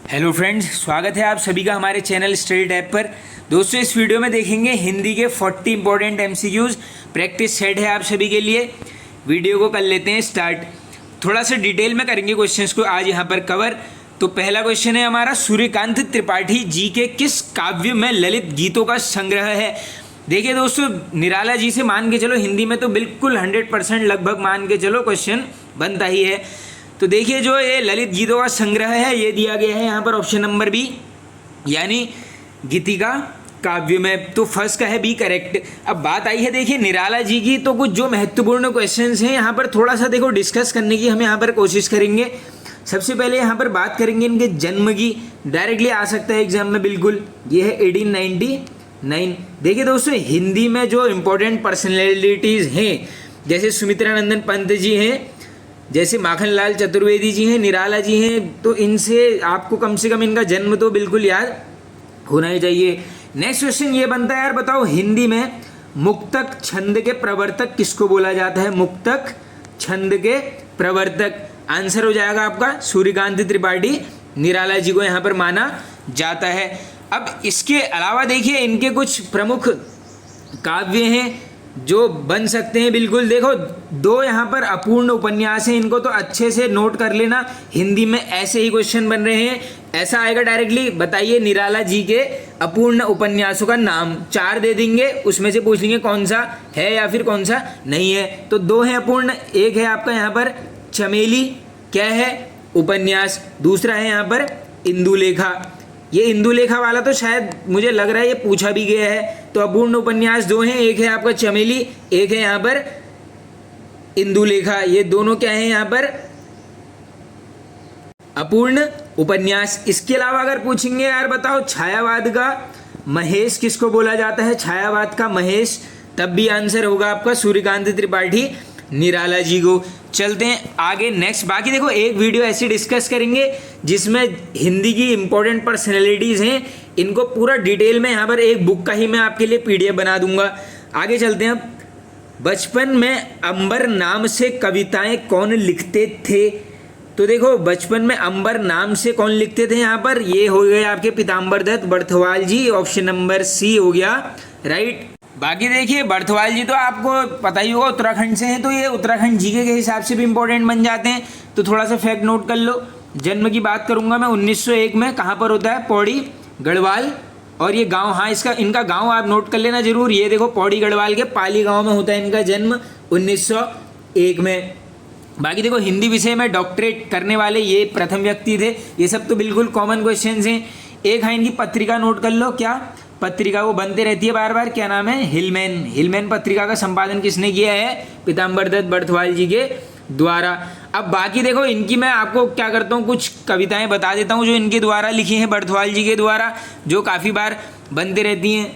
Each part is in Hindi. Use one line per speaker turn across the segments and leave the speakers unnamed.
हेलो फ्रेंड्स, स्वागत है आप सभी का हमारे चैनल स्टडी टैब पर। दोस्तों, इस वीडियो में देखेंगे हिंदी के 40 इंपॉर्टेंट एमसीक्यूज। प्रैक्टिस सेट है आप सभी के लिए। वीडियो को कर लेते हैं स्टार्ट। थोड़ा सा डिटेल में करेंगे क्वेश्चंस को आज यहाँ पर कवर। तो पहला क्वेश्चन है हमारा, सूर्यकांत त्रिपाठी जी के किस काव्य में ललित गीतों का संग्रह है। देखिए दोस्तों, निराला जी से मान के चलो हिंदी में तो बिल्कुल 100% लगभग मान के चलो क्वेश्चन बनता ही है। तो देखिए, जो ये ललित गीतों का संग्रह है ये दिया गया है यहाँ पर ऑप्शन नंबर बी, यानी गीतिका काव्य में। तो फर्स्ट का है बी करेक्ट। अब बात आई है देखिए निराला जी की, तो कुछ जो महत्वपूर्ण क्वेश्चंस हैं यहाँ पर थोड़ा सा देखो डिस्कस करने की हम यहाँ पर कोशिश करेंगे। सबसे पहले यहाँ पर बात करेंगे इनके जन्म की, डायरेक्टली आ सकता है एग्जाम में बिल्कुल। ये है 1899। देखिए दोस्तों, हिंदी में जो इम्पोर्टेंट पर्सनैलिटीज़ हैं जैसे सुमित्रा नंदन पंत जी हैं, जैसे माखनलाल चतुर्वेदी जी हैं, निराला जी हैं, तो इनसे आपको कम से कम इनका जन्म तो बिल्कुल याद होना ही चाहिए। नेक्स्ट क्वेश्चन ये बनता है, यार बताओ हिंदी में मुक्तक छंद के प्रवर्तक किसको बोला जाता है। मुक्तक छंद के प्रवर्तक आंसर हो जाएगा आपका सूर्यकांत त्रिपाठी, निराला जी को यहाँ पर माना जाता है। अब इसके अलावा देखिए इनके कुछ प्रमुख काव्य हैं जो बन सकते हैं बिल्कुल। देखो, दो यहाँ पर अपूर्ण उपन्यास हैं, इनको तो अच्छे से नोट कर लेना। हिंदी में ऐसे ही क्वेश्चन बन रहे हैं, ऐसा आएगा डायरेक्टली। बताइए निराला जी के अपूर्ण उपन्यासों का नाम, 4 दे देंगे, उसमें से पूछ लेंगे कौन सा है या फिर कौन सा नहीं है। तो 2 हैं अपूर्ण, एक है आपका यहाँ पर चमेली क्या है उपन्यास, दूसरा है यहाँ पर इंदुलेखा। ये इंदुलेखा वाला तो शायद मुझे लग रहा है ये पूछा भी गया है। तो अपूर्ण उपन्यास 2 हैं, एक है आपका चमेली, एक है यहाँ पर इंदुलेखा। ये दोनों क्या है यहाँ पर अपूर्ण उपन्यास। इसके अलावा अगर पूछेंगे यार बताओ छायावाद का महेश किसको बोला जाता है, छायावाद का महेश, तब भी आंसर होगा आपका सूर्यकांत त्रिपाठी, निराला जी को। चलते हैं आगे नेक्स्ट। बाकी देखो एक वीडियो ऐसी डिस्कस करेंगे जिसमें हिंदी की इंपॉर्टेंट पर्सनैलिटीज़ हैं, इनको पूरा डिटेल में यहाँ पर एक बुक का ही मैं आपके लिए PDF बना दूंगा। आगे चलते हैं। अब बचपन में अंबर नाम से कविताएं कौन लिखते थे। तो देखो, बचपन में अंबर नाम से कौन लिखते थे यहाँ पर, ये हो गए आपके पीताम्बर दत्त बर्थवाल जी, ऑप्शन नंबर सी हो गया राइट। बाकी देखिए बर्थवाल जी तो आपको पता ही होगा उत्तराखंड से हैं, तो ये उत्तराखंड जीके के हिसाब से भी इंपॉर्टेंट बन जाते हैं। तो थोड़ा सा फैक्ट नोट कर लो। जन्म की बात करूंगा मैं 1901 में, कहाँ पर होता है, पौड़ी गढ़वाल। और ये गांव, हाँ इनका गांव आप नोट कर लेना जरूर। ये देखो पौड़ी गढ़वाल के पाली गांव में होता है इनका जन्म 1901 में। बाकी देखो हिंदी विषय में डॉक्टरेट करने वाले ये प्रथम व्यक्ति थे। ये सब तो बिल्कुल कॉमन क्वेश्चन हैं। एक है इनकी पत्रिका नोट कर लो, क्या पत्रिका वो बनते रहती है बार बार, क्या नाम है, हिलमैन। हिलमैन पत्रिका का संपादन किसने किया है, पीताम्बर दत्त बर्थवाल जी के द्वारा। अब बाकी देखो इनकी मैं आपको क्या करता हूँ, कुछ कविताएं बता देता हूँ जो इनके द्वारा लिखी हैं बर्थवाल जी के द्वारा, जो काफ़ी बार बनते रहती हैं।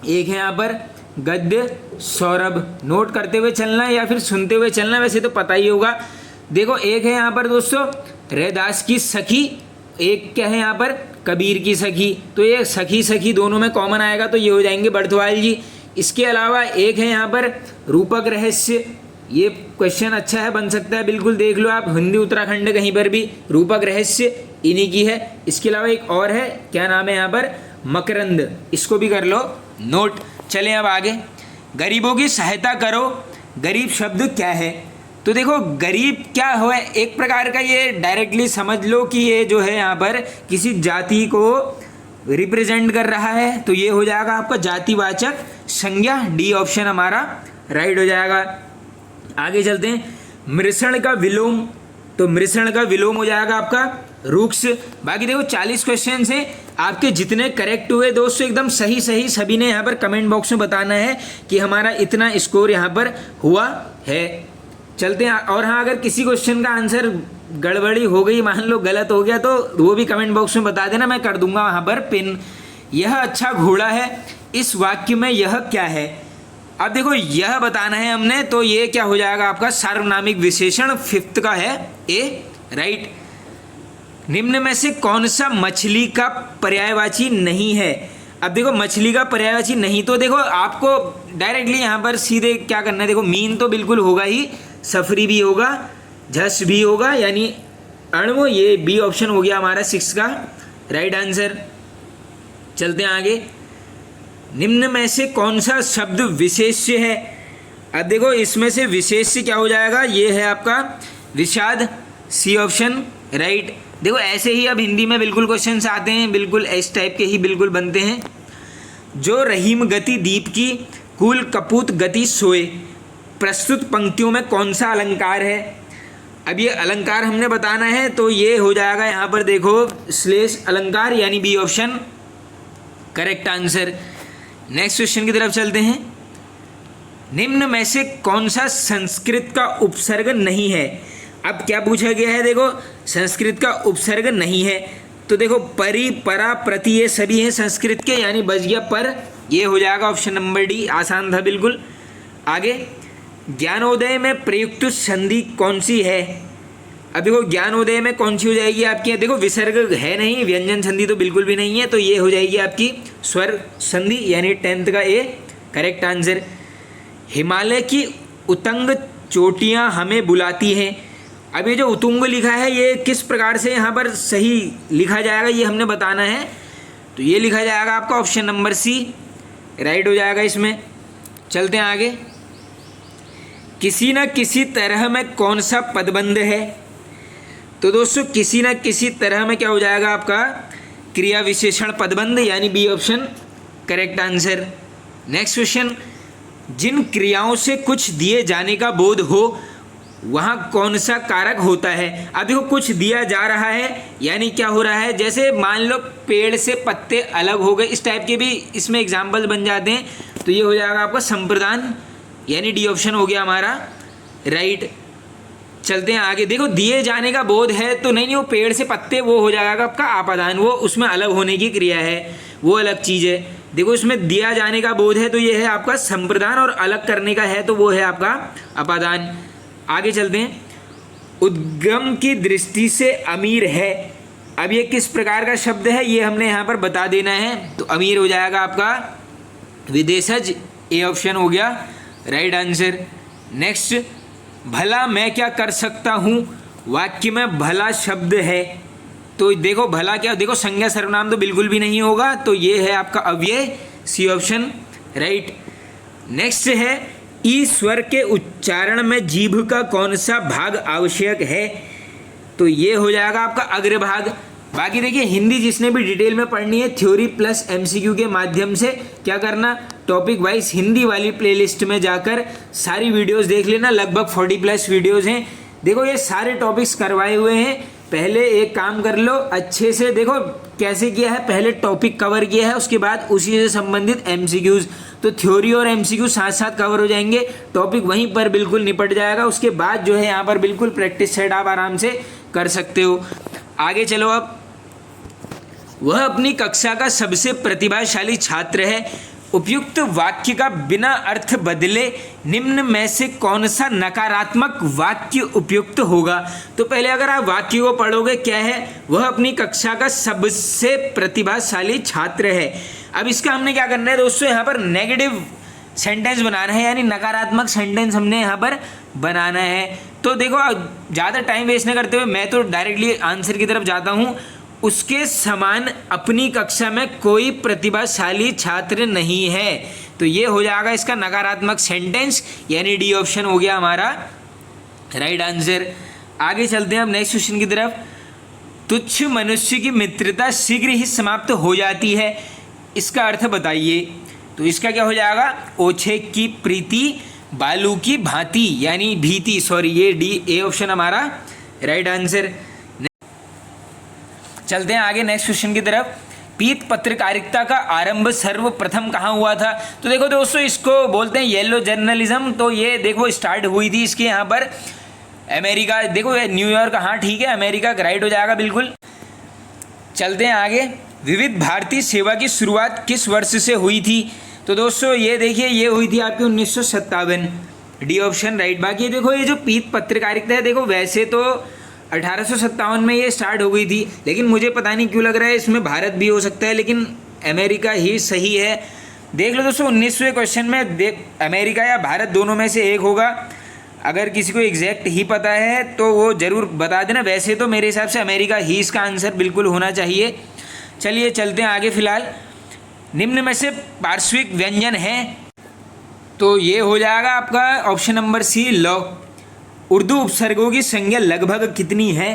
एक है यहाँ पर गद्य सौरभ, नोट करते हुए चलना या फिर सुनते हुए चलना, वैसे तो पता ही होगा। देखो एक है यहाँ पर दोस्तों रैदास की सखी, एक क्या है यहाँ पर कबीर की सखी। तो ये सखी सखी दोनों में कॉमन आएगा, तो ये हो जाएंगे बर्थवाल जी। इसके अलावा एक है यहाँ पर रूपक रहस्य, ये क्वेश्चन अच्छा है, बन सकता है बिल्कुल, देख लो आप हिंदी उत्तराखंड कहीं पर भी, रूपक रहस्य इन्हीं की है। इसके अलावा एक और है, क्या नाम है यहाँ पर, मकरंद, इसको भी कर लो नोट। चलें अब आगे। गरीबों की सहायता करो, गरीब शब्द क्या है। तो देखो गरीब क्या हो, एक प्रकार का ये डायरेक्टली समझ लो कि ये जो है यहाँ पर किसी जाति को रिप्रेजेंट कर रहा है, तो ये हो जाएगा आपका जातिवाचक संज्ञा, डी ऑप्शन हमारा राइट हो जाएगा। आगे चलते हैं। मृषण का विलोम, तो मृषण का विलोम हो जाएगा आपका रुक्ष। बाकी देखो 40 क्वेश्चन हैं आपके, जितने करेक्ट हुए दोस्तों एकदम सही सही सभी ने यहाँ पर कमेंट बॉक्स में बताना है कि हमारा इतना स्कोर यहाँ पर हुआ है। चलते हैं। और हाँ, अगर किसी क्वेश्चन का आंसर गड़बड़ी हो गई, मान लो गलत हो गया, तो वो भी कमेंट बॉक्स में बता देना, मैं कर दूंगा वहाँ पर पिन। यह अच्छा घोड़ा है, इस वाक्य में यह क्या है। अब देखो यह बताना है हमने, तो ये क्या हो जाएगा आपका सार्वनामिक विशेषण, 5th का है ए राइट। निम्न में से कौन सा मछली का पर्यायवाची नहीं है। अब देखो मछली का पर्यायवाची नहीं, तो देखो आपको डायरेक्टली यहाँ पर सीधे क्या करना है, देखो मीन तो बिल्कुल होगा ही, सफरी भी होगा, झस भी होगा, यानी अण्व, ये बी ऑप्शन हो गया हमारा 6 का राइट आंसर। चलते हैं आगे। निम्न में से कौन सा शब्द विशेष्य है? अब देखो इसमें से विशेष्य क्या हो जाएगा, ये है आपका विषाद, सी ऑप्शन राइट। देखो ऐसे ही अब हिंदी में बिल्कुल क्वेश्चंस आते हैं, बिल्कुल इस टाइप के ही बिल्कुल बनते हैं। जो रहीम गति दीप की कुल कपूत गति सोए, प्रस्तुत पंक्तियों में कौन सा अलंकार है? अब ये अलंकार हमने बताना है, तो ये हो जाएगा यहाँ पर देखो श्लेष अलंकार, यानी B option correct answer. Next question की तरफ चलते हैं। निम्न में से कौन सा संस्कृत का उपसर्ग नहीं है? अब क्या पूछा गया है, देखो संस्कृत का उपसर्ग नहीं है, तो देखो परि, परा, प्रति ये सभी हैं संस्कृत के, यानी बच गया पर, ये हो जाएगा ऑप्शन नंबर डी, आसान था बिल्कुल। आगे, ज्ञानोदय में प्रयुक्त संधि कौन सी है? अब देखो ज्ञानोदय में कौन सी हो जाएगी आपकी, देखो विसर्ग है नहीं, व्यंजन संधि तो बिल्कुल भी नहीं है, तो ये हो जाएगी आपकी स्वर संधि, यानी 10th का ए करेक्ट आंसर। हिमालय की उतंग चोटियां हमें बुलाती हैं। अब ये जो उतुंग लिखा है, ये किस प्रकार से यहाँ पर सही लिखा जाएगा, ये हमने बताना है, तो ये लिखा जाएगा आपका ऑप्शन नंबर सी राइट हो जाएगा इसमें। चलते हैं आगे। किसी न किसी तरह में कौन सा पदबंध है? तो दोस्तों किसी न किसी तरह में क्या हो जाएगा आपका क्रिया विशेषण पदबंध, यानी B option correct answer. Next question. जिन क्रियाओं से कुछ दिए जाने का बोध हो वहाँ कौन सा कारक होता है? अब देखो कुछ दिया जा रहा है, यानी क्या हो रहा है, जैसे मान लो पेड़ से पत्ते अलग हो गए, इस टाइप के भी इसमें एग्जाम्पल बन जाते हैं, तो ये हो जाएगा आपका संप्रदान, यानी डी ऑप्शन हो गया हमारा राइट। चलते हैं आगे। देखो दिए जाने का बोध है, तो नहीं वो पेड़ से पत्ते, वो हो जाएगा आपका आपादान, वो उसमें अलग होने की क्रिया है, वो अलग चीज़ है। देखो इसमें दिया जाने का बोध है, तो ये है आपका संप्रदान, और अलग करने का है तो वो है आपका अपादान। आगे चलते हैं। उद्गम की दृष्टि से अमीर है, अब ये किस प्रकार का शब्द है, ये हमने यहाँ पर बता देना है, तो अमीर हो जाएगा आपका विदेशज, ए ऑप्शन हो गया राइट आंसर। नेक्स्ट। भला मैं क्या कर सकता हूँ, वाक्य में भला शब्द है, तो देखो भला क्या, देखो संज्ञा सर्वनाम तो बिल्कुल भी नहीं होगा, तो ये है आपका अव्यय, सी ऑप्शन राइट। नेक्स्ट है ई स्वर के उच्चारण में जीभ का कौन सा भाग आवश्यक है, तो ये हो जाएगा आपका अग्रभाग। बाकी देखिए हिंदी जिसने भी डिटेल में पढ़नी है, थ्योरी प्लस एमसीक्यू के माध्यम से क्या करना, टॉपिक वाइज हिंदी वाली प्लेलिस्ट में जाकर सारी वीडियोस देख लेना, लगभग 40+ वीडियोस हैं। देखो ये सारे टॉपिक्स करवाए हुए हैं। पहले एक काम कर लो अच्छे से, देखो कैसे किया है, पहले टॉपिक कवर किया है, उसके बाद उसी से संबंधित एमसीक्यूज, तो थ्योरी और एमसीक्यू साथ साथ कवर हो जाएंगे, टॉपिक वहीं पर बिल्कुल निपट जाएगा। उसके बाद जो है यहाँ पर बिल्कुल प्रैक्टिस सेट आप आराम से कर सकते हो। आगे चलो। अब वह अपनी कक्षा का सबसे प्रतिभाशाली छात्र है, उपयुक्त वाक्य का बिना अर्थ बदले निम्न में से कौन सा नकारात्मक वाक्य उपयुक्त होगा? तो पहले अगर आप वाक्य को पढ़ोगे, क्या है, वह अपनी कक्षा का सबसे प्रतिभाशाली छात्र है। अब इसका हमने क्या करना है दोस्तों, यहाँ पर नेगेटिव सेंटेंस बनाना है, यानी नकारात्मक सेंटेंस हमने यहाँ पर बनाना है। तो देखो ज़्यादा टाइम वेस्ट नहीं करते हुए मैं तो डायरेक्टली आंसर की तरफ जाता हूँ। उसके समान अपनी कक्षा में कोई प्रतिभाशाली छात्र नहीं है, तो ये हो जाएगा इसका नकारात्मक सेंटेंस, यानी डी ऑप्शन हो गया हमारा राइट आंसर। आगे चलते हैं अब नेक्स्ट क्वेश्चन की तरफ। तुच्छ मनुष्य की मित्रता शीघ्र ही समाप्त हो जाती है, इसका अर्थ बताइए। तो इसका क्या हो जाएगा, ओछे की प्रीति बालू की भांति, यानी भीति, सॉरी ये डी, ए ऑप्शन हमारा राइट आंसर। चलते हैं आगे नेक्स्ट क्वेश्चन की तरफ। पीत पत्रकारिता का आरंभ सर्वप्रथम कहाँ हुआ था? तो देखो दोस्तों इसको बोलते हैं येलो जर्नलिज्म, तो ये देखो स्टार्ट हुई थी इसके यहाँ पर अमेरिका, देखो न्यूयॉर्क, हाँ ठीक है अमेरिका राइट हो जाएगा बिल्कुल। चलते हैं आगे। विविध भारतीय सेवा की शुरुआत किस वर्ष से हुई थी? तो दोस्तों ये देखिए ये हुई थी आपकी 1957, डी ऑप्शन राइट। बाकी देखो ये जो पीत पत्रकारिता है, देखो वैसे तो 1857 में ये स्टार्ट हो गई थी, लेकिन मुझे पता नहीं क्यों लग रहा है इसमें भारत भी हो सकता है, लेकिन अमेरिका ही सही है। देख लो दोस्तों 19वें क्वेश्चन में देख अमेरिका या भारत दोनों में से एक होगा। अगर किसी को एग्जैक्ट ही पता है तो वो ज़रूर बता देना। वैसे तो मेरे हिसाब से अमेरिका ही इसका आंसर बिल्कुल होना चाहिए। चलिए चलते हैं आगे। फिलहाल निम्न में से पार्श्विक व्यंजन है, तो ये हो जाएगा आपका ऑप्शन नंबर सी लौ। उर्दू उपसर्गों की संख्या लगभग कितनी है?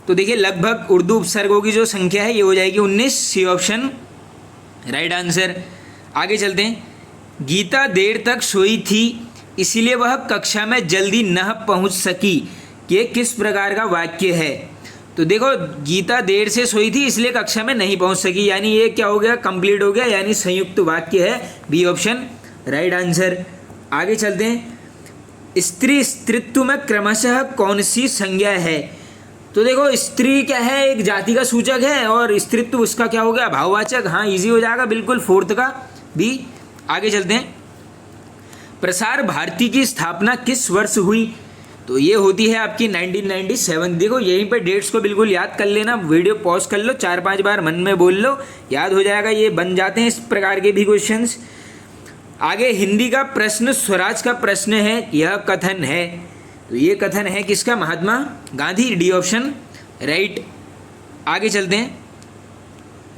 तो देखिए लगभग उर्दू उपसर्गों की जो संख्या है ये हो जाएगी 19, सी ऑप्शन राइट आंसर। आगे चलते हैं। गीता देर तक सोई थी इसलिए वह कक्षा में जल्दी न पहुंच सकी, ये किस प्रकार का वाक्य है? तो देखो गीता देर से सोई थी इसलिए कक्षा में नहीं पहुंच सकी, यानी ये क्या हो गया, कंप्लीट हो गया, यानी संयुक्त वाक्य है, बी ऑप्शन राइट आंसर। आगे चलते हैं। स्त्री स्त्रीत्व में क्रमशः कौन सी संज्ञा है? तो देखो स्त्री क्या है, एक जाति का सूचक है, और स्त्रीत्व उसका क्या हो गया, भाववाचक। हाँ इजी हो जाएगा बिल्कुल, फोर्थ का बी। आगे चलते हैं। प्रसार भारती की स्थापना किस वर्ष हुई? तो ये होती है आपकी 1997। देखो यहीं पे डेट्स को बिल्कुल याद कर लेना, वीडियो पॉज कर लो, 4-5 बार मन में बोल लो, याद हो जाएगा। ये बन जाते हैं इस प्रकार के भी क्वेश्चंस। आगे हिंदी का प्रश्न स्वराज का प्रश्न है, यह कथन है, तो ये कथन है किसका, Mahatma Gandhi, D option right. आगे चलते हैं।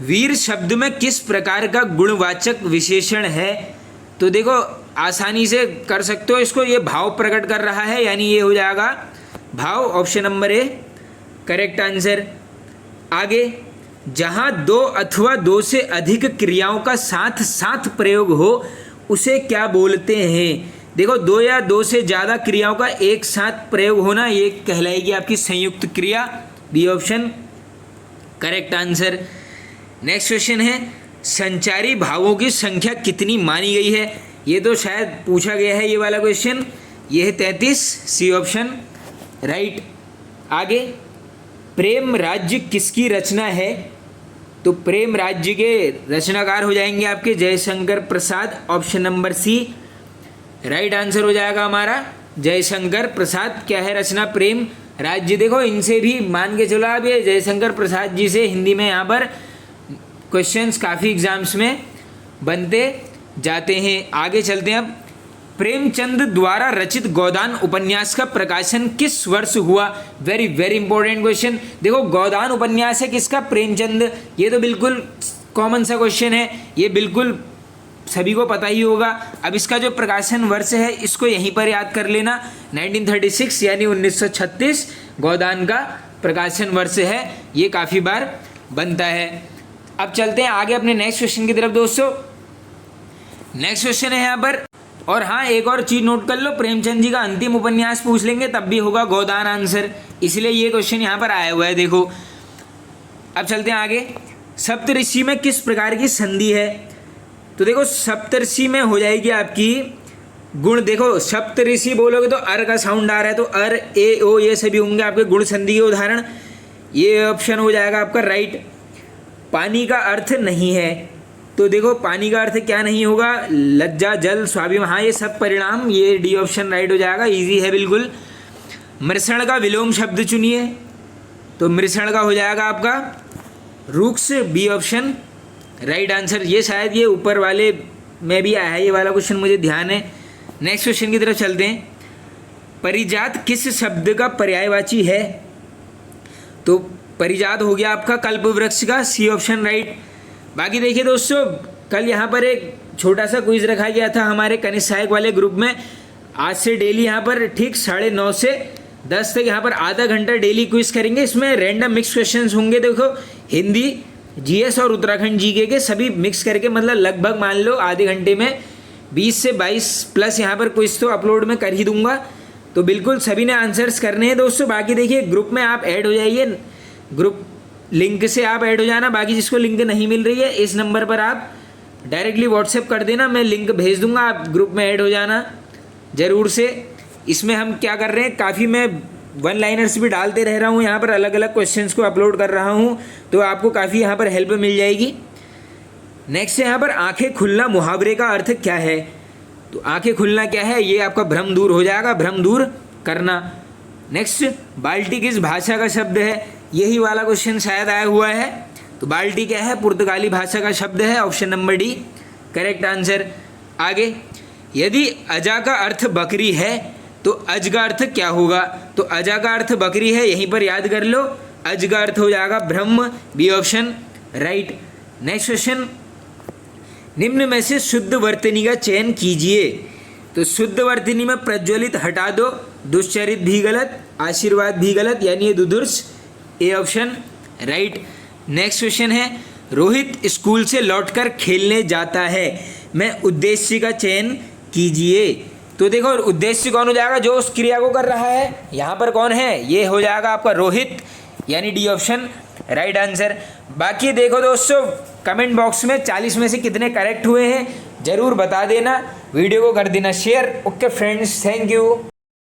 वीर शब्द में किस प्रकार का गुणवाचक विशेषण है? तो देखो आसानी से कर सकते हो इसको, ये भाव प्रकट कर रहा है, यानी ये हो जाएगा भाव, option number A correct answer. आगे जहाँ 2 अथवा 2 से अधिक क्रियाओं का साथ साथ प्रयोग हो उसे क्या बोलते हैं? देखो 2 या 2 से ज़्यादा क्रियाओं का एक साथ प्रयोग होना, ये कहलाएगी आपकी संयुक्त क्रिया, B option correct answer. Next question है, संचारी भावों की संख्या कितनी मानी गई है? ये तो शायद पूछा गया है ये वाला क्वेश्चन, ये है 33, सी ऑप्शन राइट। आगे प्रेम राज्य किसकी रचना है? तो प्रेम राज्य के रचनाकार हो जाएंगे आपके Jaishankar Prasad, option number C right answer हो जाएगा हमारा जयशंकर प्रसाद। क्या है रचना, प्रेम राज्य। देखो इनसे भी मान के चलो आप, ये जयशंकर प्रसाद जी से हिंदी में यहाँ पर क्वेश्चंस काफ़ी एग्जाम्स में बनते जाते हैं। आगे चलते हैं। अब प्रेमचंद द्वारा रचित गोदान उपन्यास का प्रकाशन किस वर्ष हुआ? Very very important question. देखो गोदान उपन्यास है किसका, प्रेमचंद। ये तो बिल्कुल कॉमन सा क्वेश्चन है, ये बिल्कुल सभी को पता ही होगा। अब इसका जो प्रकाशन वर्ष है इसको यहीं पर याद कर लेना, 1936 यानी 1936 गोदान का प्रकाशन वर्ष है, ये काफ़ी बार बनता है। अब चलते हैं आगे अपने नेक्स्ट क्वेश्चन की तरफ दोस्तों। नेक्स्ट क्वेश्चन है यहाँ पर, और हाँ एक और चीज़ नोट कर लो, प्रेमचंद जी का अंतिम उपन्यास पूछ लेंगे तब भी होगा गोदान आंसर, इसलिए ये क्वेश्चन यहाँ पर आया हुआ है। देखो अब चलते हैं आगे। सप्तऋषि में किस प्रकार की संधि है? तो देखो सप्तऋषि में हो जाएगी आपकी गुण। देखो सप्तऋषि बोलोगे तो अर का साउंड आ रहा है, तो अर ए ओ ये सभी होंगे आपके गुण संधि के उदाहरण, ये ऑप्शन हो जाएगा आपका राइट। पानी का अर्थ नहीं है, तो देखो पानी का अर्थ क्या नहीं होगा, लज्जा जल स्वाभिमान, हाँ ये सब परिणाम, ये डी ऑप्शन राइट हो जाएगा, इजी है बिल्कुल। मृषण का विलोम शब्द चुनिए, तो मृषण का हो जाएगा आपका रुक्ष, बी ऑप्शन राइट आंसर। ये शायद ये ऊपर वाले में भी आया है ये वाला क्वेश्चन, मुझे ध्यान है। नेक्स्ट क्वेश्चन की तरफ चलते हैं। परिजात किस शब्द का पर्यायवाची है? तो परिजात हो गया आपका कल्प वृक्ष का, सी ऑप्शन राइट। बाकी देखिए दोस्तों कल यहाँ पर एक छोटा सा क्विज रखा गया था हमारे कनिष्ठ सहायक वाले ग्रुप में। आज से डेली यहाँ पर ठीक 9:30 से 10 तक यहाँ पर आधा घंटा डेली क्विज करेंगे। इसमें रैंडम मिक्स क्वेश्चंस होंगे। देखो हिंदी, जीएस और उत्तराखंड जीके के सभी मिक्स करके, मतलब लगभग मान लो आधे घंटे में 20 से 22 प्लस यहाँ पर क्विज तो अपलोड में कर ही दूंगा, तो बिल्कुल सभी ने आंसर्स करने हैं दोस्तों। बाकी देखिए ग्रुप में आप ऐड हो जाइए, ग्रुप लिंक से आप ऐड हो जाना। बाकी जिसको लिंक नहीं मिल रही है इस नंबर पर आप डायरेक्टली व्हाट्सएप कर देना, मैं लिंक भेज दूंगा, आप ग्रुप में ऐड हो जाना ज़रूर से। इसमें हम क्या कर रहे हैं, काफ़ी मैं वन लाइनर्स भी डालते रह रहा हूँ यहाँ पर, अलग अलग क्वेश्चंस को अपलोड कर रहा हूँ, तो आपको काफ़ी यहाँ पर हेल्प मिल जाएगी। नेक्स्ट है यहाँ पर आंखें खुलना मुहावरे का अर्थ क्या है? तो आंखें खुलना क्या है, ये आपका भ्रम दूर हो जाएगा, भ्रम दूर करना। नेक्स्ट बाल्टी किस भाषा का शब्द है? यही वाला क्वेश्चन शायद आया हुआ है। तो बाल्टी क्या है, पुर्तगाली भाषा का शब्द है, option number D correct answer. आगे यदि अजा का अर्थ बकरी है तो अज का अर्थ क्या होगा? तो अजा का अर्थ बकरी है, यहीं पर याद कर लो। अज का अर्थ हो जाएगा ब्रह्म, B option right. Next question, निम्न में से शुद्ध वर्तनी का चयन कीजिए। तो शुद्ध वर्तनी में प्रज्वलित हटा दो, दुश्चरित भी गलत, आशीर्वाद भी गलत, यानी ये दुदुर्स, A option right. Next question है, रोहित स्कूल से लौटकर खेलने जाता है, मैं उद्देश्य का चयन कीजिए। तो देखो उद्देश्य कौन हो जाएगा? जो उस क्रिया को कर रहा है। यहाँ पर कौन है? ये हो जाएगा आपका रोहित, यानी डी ऑप्शन राइट आंसर। बाकी देखो दोस्तों, कमेंट बॉक्स में 40 में से कितने करेक्ट हुए हैं ज़रूर बता देना, वीडियो को कर देना share. Okay friends, thank you.